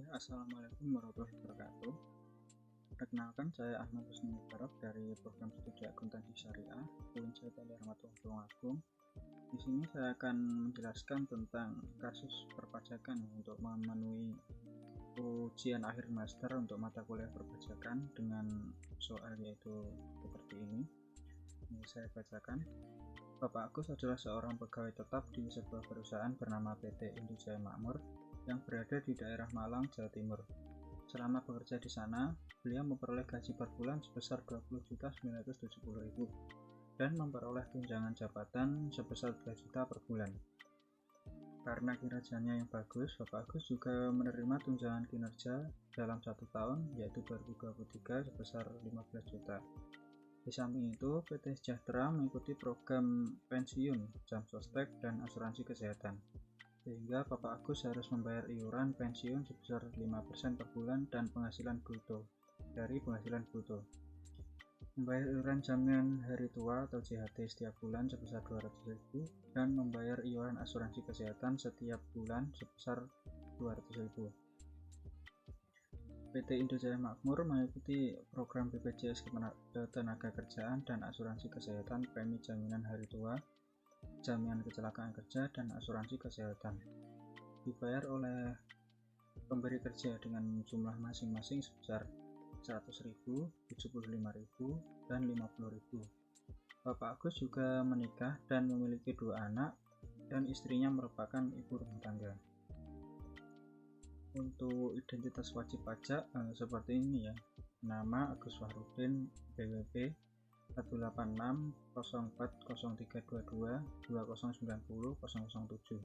Ya, Assalamualaikum warahmatullahi wabarakatuh. Perkenalkan, saya Ahmad Husni Mubarak dari program studi akuntansi syariah UIN Tulungagung. Di sini saya akan menjelaskan tentang kasus perpajakan untuk memenuhi ujian akhir master untuk mata kuliah perpajakan dengan soal yaitu seperti ini. Ini saya bacakan. Bapak Agus adalah seorang pegawai tetap di sebuah perusahaan bernama PT Indojaya Makmur yang berada di daerah Malang, Jawa Timur. Selama bekerja di sana, beliau memperoleh gaji per bulan sebesar 20.970.000 dan memperoleh tunjangan jabatan sebesar 3 juta per bulan. Karena kinerjanya yang bagus, Bapak Agus juga menerima tunjangan kinerja dalam 1 tahun, yaitu 2023 sebesar 15 juta. Di samping itu, PT Sejahtera mengikuti program pensiun, jam sostek, dan asuransi kesehatan, sehingga Bapak Agus harus membayar iuran pensiun sebesar 5% per bulan dan penghasilan bruto dari penghasilan bruto. Membayar iuran jaminan hari tua atau JHT setiap bulan sebesar 200.000 dan membayar iuran asuransi kesehatan setiap bulan sebesar 200.000. PT Indojaya Makmur mengikuti program BPJS Ketenagakerjaan dan asuransi kesehatan, premi jaminan hari tua, jaminan kecelakaan kerja, dan asuransi kesehatan. Dibayar oleh pemberi kerja dengan jumlah masing-masing sebesar 100.000, 75.000, dan 50.000. Bapak Agus juga menikah dan memiliki 2 anak, dan istrinya merupakan ibu rumah tangga. Untuk identitas wajib pajak seperti ini ya. Nama Agus Wahrudin, BWP 18604032220900007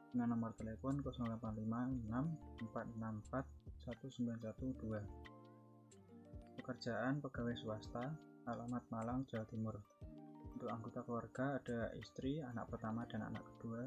dengan nomor telepon 085664641912. Pekerjaan pegawai swasta, alamat Malang, Jawa Timur. Untuk anggota keluarga ada istri, anak pertama dan anak kedua.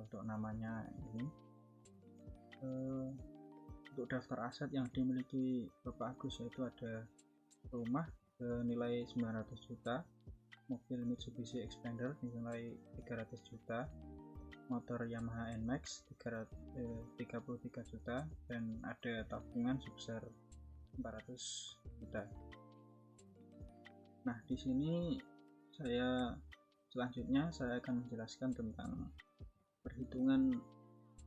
Untuk namanya ini. Untuk daftar aset yang dimiliki Bapak Agus yaitu ada rumah nilai 900 juta, mobil Mitsubishi Xpander nilai 300 juta, motor Yamaha NMAX 33 juta, dan ada tabungan sebesar 400 juta. Nah, di sini selanjutnya saya akan menjelaskan tentang perhitungan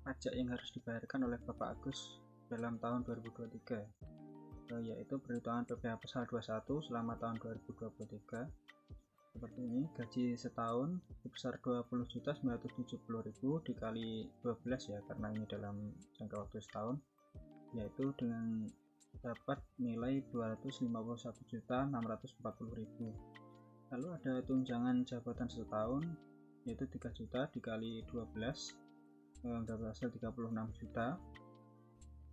pajak yang harus dibayarkan oleh Bapak Agus dalam tahun 2023, yaitu perhitungan PPh pasal 21 selama tahun 2023 seperti ini. Gaji setahun sebesar 20.970.000 dikali 12 ya, karena ini dalam jangka waktu setahun, yaitu dengan dapat nilai 251.640.000. Lalu ada tunjangan jabatan setahun yaitu 3 juta dikali 12 dapat hasil 36 juta.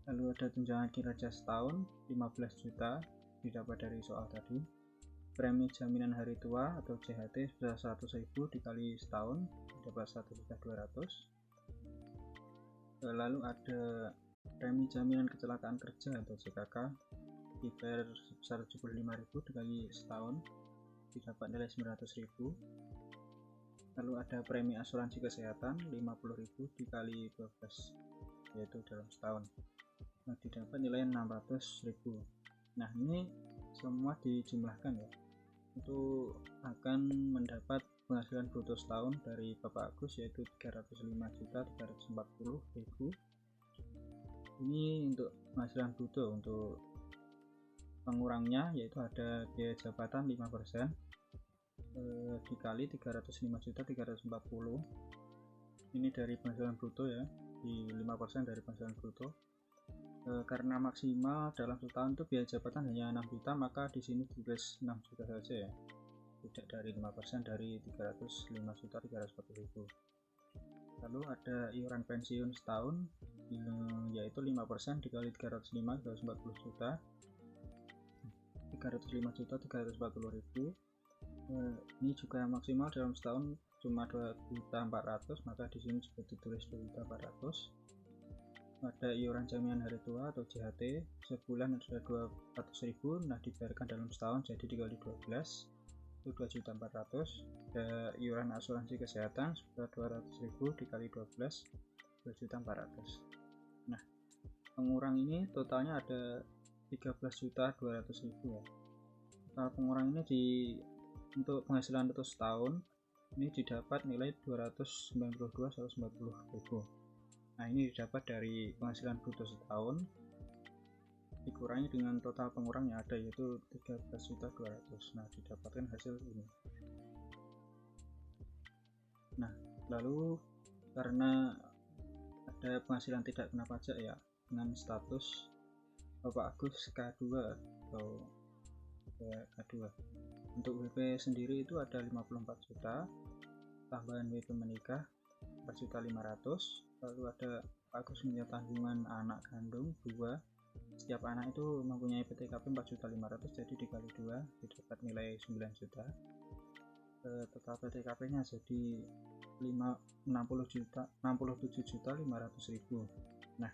Lalu ada tunjangan kinerja setahun 15 juta didapat dari soal tadi. Premi jaminan hari tua atau JHT sebesar 100.000 dikali setahun dapat 1.200.000. Lalu ada premi jaminan kecelakaan kerja atau JKK dibayar sebesar 75.000 dikali setahun didapat nilai 900.000. Lalu ada premi asuransi kesehatan 50.000 dikali 12 yaitu dalam setahun, nah didapat nilai 600.000. Nah, ini semua dijumlahkan ya, itu akan mendapat penghasilan bruto setahun dari Bapak Agus yaitu 305.340.000. Ini untuk penghasilan bruto. Untuk pengurangnya yaitu ada biaya jabatan 5% dikali 305.340. Ini dari penghasilan bruto ya, di 5% dari penghasilan bruto. Karena maksimal dalam setahun itu biaya jabatan hanya 6 juta, maka di sini ditulis 6 juta saja ya, tidak dari 5% dari 305.340.000. Lalu ada iuran pensiun setahun yaitu 5% dikali 305 240 juta, 305.340.000. Ini juga maksimal dalam setahun cuma 2.400.000, maka di sini juga ditulis 2.400.000. Ada iuran jaminan hari tua atau JHT sebulan ada 200.000, nah dibayarkan dalam setahun jadi dikali 12 itu 2.400.000. Ada iuran asuransi kesehatan sebesar 200.000 dikali 12 2.400.000. Nah, pengurang ini totalnya ada 13.200.000 ya. Total pengurang ini untuk penghasilan itu setahun ini didapat nilai 292.190.000. Nah, ini didapat dari penghasilan bruto setahun dikurangi dengan total pengurang yang ada, yaitu 13.200.000. Nah, didapatkan hasil ini. Nah, lalu karena ada penghasilan tidak kena pajak ya, dengan status Bapak Agus K2 atau K2. Untuk WP sendiri itu ada 54 juta, tambahan WP menikah 4.500.000, lalu ada Pak Agus punya tanggungan anak kandung 2, setiap anak itu mempunyai PTKP 4.500.000, jadi dikali 2 didapat nilai 9 juta. Total PTKP nya jadi 67.500.000. Nah,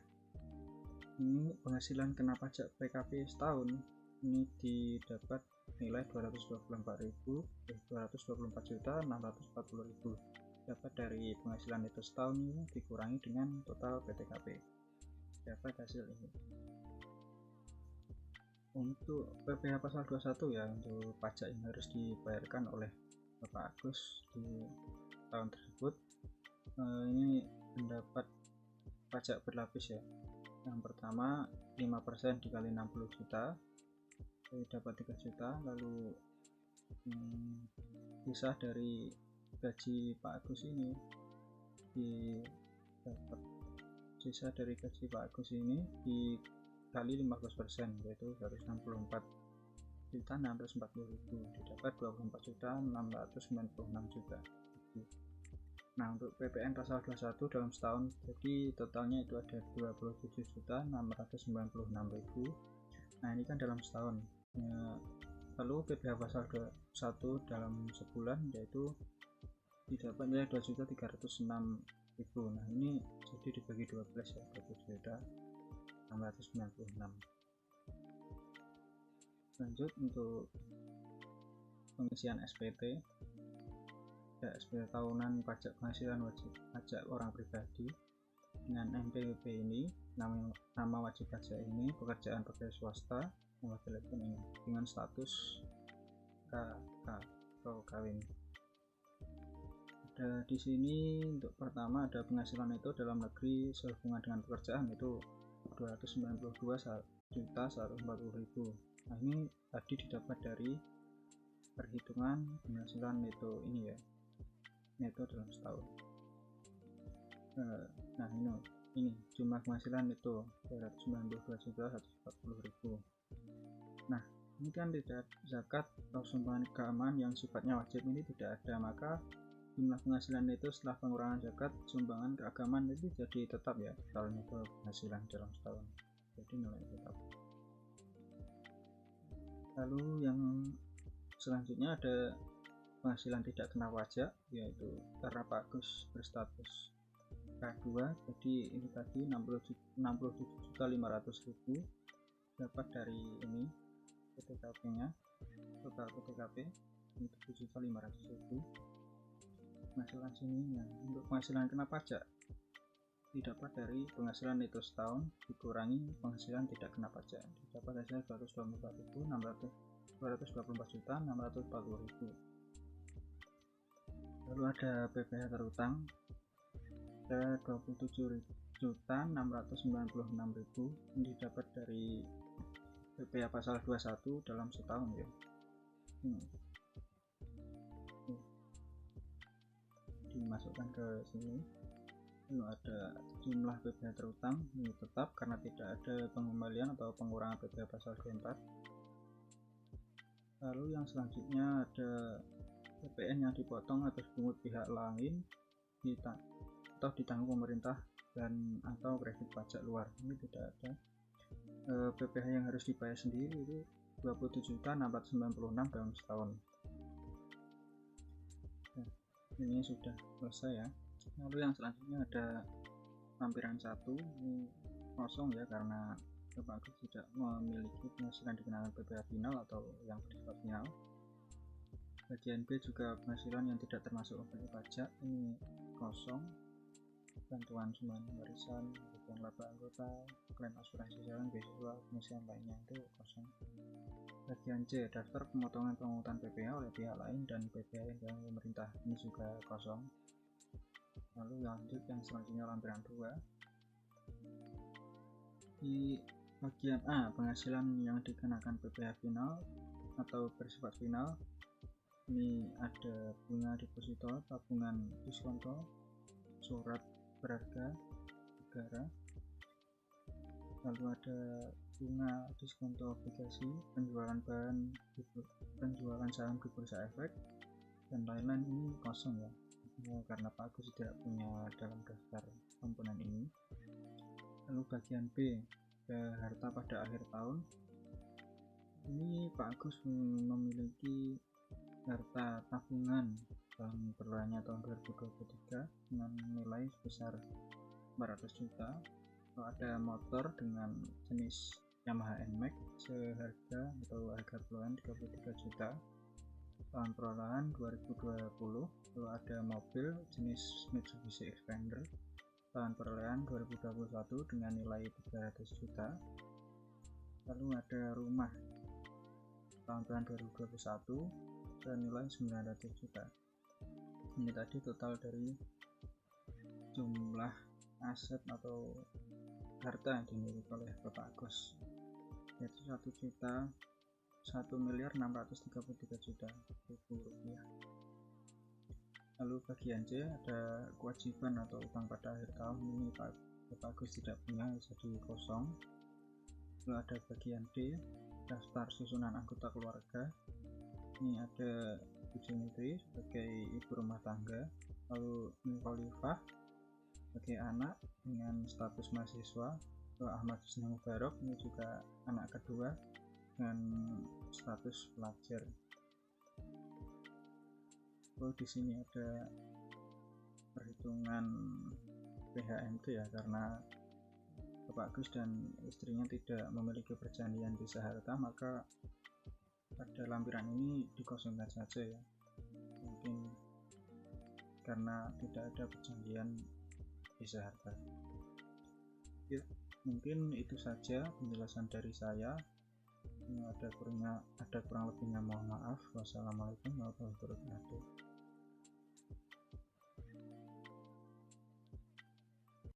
ini penghasilan kena pajak PKP setahun ini didapat nilai 224.640.000 dapat dari penghasilan itu setahun ini dikurangi dengan total PTKP, dapat hasil ini. Untuk PPh pasal 21 ya, untuk pajak yang harus dibayarkan oleh Bapak Agus di tahun tersebut, ini mendapat pajak berlapis ya. Yang pertama 5% dikali 60 juta dapat 3 juta, lalu sisa dari gaji Pak Agus ini didapat sisa dari gaji Pak Agus ini dikali 15%, yaitu 164.640.000 didapat 24.696.000. Nah, untuk PPN pasal 21 dalam setahun jadi totalnya itu ada 27.696.000. Nah, ini kan dalam setahun ya. Lalu PPh pasal 21 dalam sebulan yaitu didapat nilai 2.306.000. Nah, ini jadi dibagi 12 ya, 20.696. Lanjut untuk pengisian SPT. Ya, SPT tahunan pajak penghasilan wajib pajak orang pribadi dengan NPWP ini, nama wajib pajak ini pekerjaan pegawai swasta mewakilkan ini dengan status KK atau kawin. Ada di sini untuk pertama ada penghasilan itu dalam negeri sehubungan dengan pekerjaan itu 292.140.000. Nah, ini tadi didapat dari perhitungan penghasilan itu ini ya, neto dalam setahun. Nah, ini jumlah penghasilan itu 292.140.000. Nah, ini kan tidak zakat atau sumbangan keagamaan yang sifatnya wajib ini tidak ada, maka jumlah penghasilan itu setelah pengurangan zakat sumbangan keagamaan itu jadi tetap ya, total itu penghasilan dalam setahun, jadi nilai tetap. Lalu yang selanjutnya ada penghasilan tidak kena pajak, yaitu karena Pak Agus berstatus K2, jadi ini tadi 67.500.000 dapat dari ini PTKP nya, total PTKP 7.500.000. penghasilan sini. Nah, untuk penghasilan kena pajak didapat dari penghasilan itu setahun dikurangi penghasilan tidak kena pajak, didapat hasil 224.640.000. Lalu ada PPh terutang ada 27.696.000, ini didapat dari PPh pasal 21 dalam setahun ya. Dimasukkan ke sini. Lalu ada jumlah PPh terutang ini tetap karena tidak ada pengembalian atau pengurangan PPh pasal 24. Lalu yang selanjutnya ada PPN yang dipotong atau dipungut pihak lain atau ditanggung pemerintah dan atau kredit pajak luar, ini tidak ada. PPh yang harus dibayar sendiri itu 27.696 dalam setahun. Nah, ini sudah selesai ya. Lalu yang selanjutnya ada lampiran 1, ini kosong ya karena Bapak Agus tidak memiliki penghasilan dikenakan PPh final atau yang bersifat final. Bagian B juga penghasilan yang tidak termasuk objek pajak, ini kosong. bantuan sumbangan warisan, dukungan laba anggota, klaim asuransi jalan, beasiswa, pengisian lainnya itu kosong. Bagian C, daftar pemotongan pemungutan PPh oleh pihak lain dan PPh yang diambil pemerintah, ini juga kosong. Lalu lanjut yang selanjutnya lampiran 2. Di bagian A, penghasilan yang dikenakan PPh final atau bersifat final, ini ada bunga deposito, tabungan diskonto, surat berharga negara, lalu ada bunga diskonto obligasi, penjualan saham di bursa efek, dan lain-lain. Ini kosong ya, karena Pak Agus tidak punya dalam daftar komponen ini. Lalu bagian B, harta pada akhir tahun, ini Pak Agus memiliki harta tabungan dalam perolahannya tahun 2023 dengan nilai sebesar 400 juta. Lalu ada motor dengan jenis Yamaha NMAX seharga atau harga perolehan 33 juta tahun perolahan 2020. Lalu ada mobil jenis Mitsubishi Xpander tahun perolehan 2021 dengan nilai 300 juta. Lalu ada rumah tahun perolehan 2021 senilai 900 juta. Ini tadi total dari jumlah aset atau harta yang dimiliki oleh Bapak Agus, yaitu 1.1.633.000.000 rupiah. Lalu bagian C, ada kewajiban atau utang pada akhir tahun, ini Bapak Agus tidak punya, jadi kosong. Lalu ada bagian D, daftar susunan anggota keluarga, ini ada Bu Jumitri sebagai ibu rumah tangga, lalu Khalifah sebagai anak dengan status mahasiswa, lalu Ahmad Husni Mubarak ini juga anak kedua dengan status pelajar. Lalu di sini ada perhitungan PHMT ya, karena Bapak Agus dan istrinya tidak memiliki perjanjian pisah harta, maka pada lampiran ini dikosongkan saja ya, mungkin karena tidak ada perjanjian pisah harta. Ya, mungkin itu saja penjelasan dari saya. Ada kurang lebihnya mohon maaf. Wassalamualaikum warahmatullahi wabarakatuh.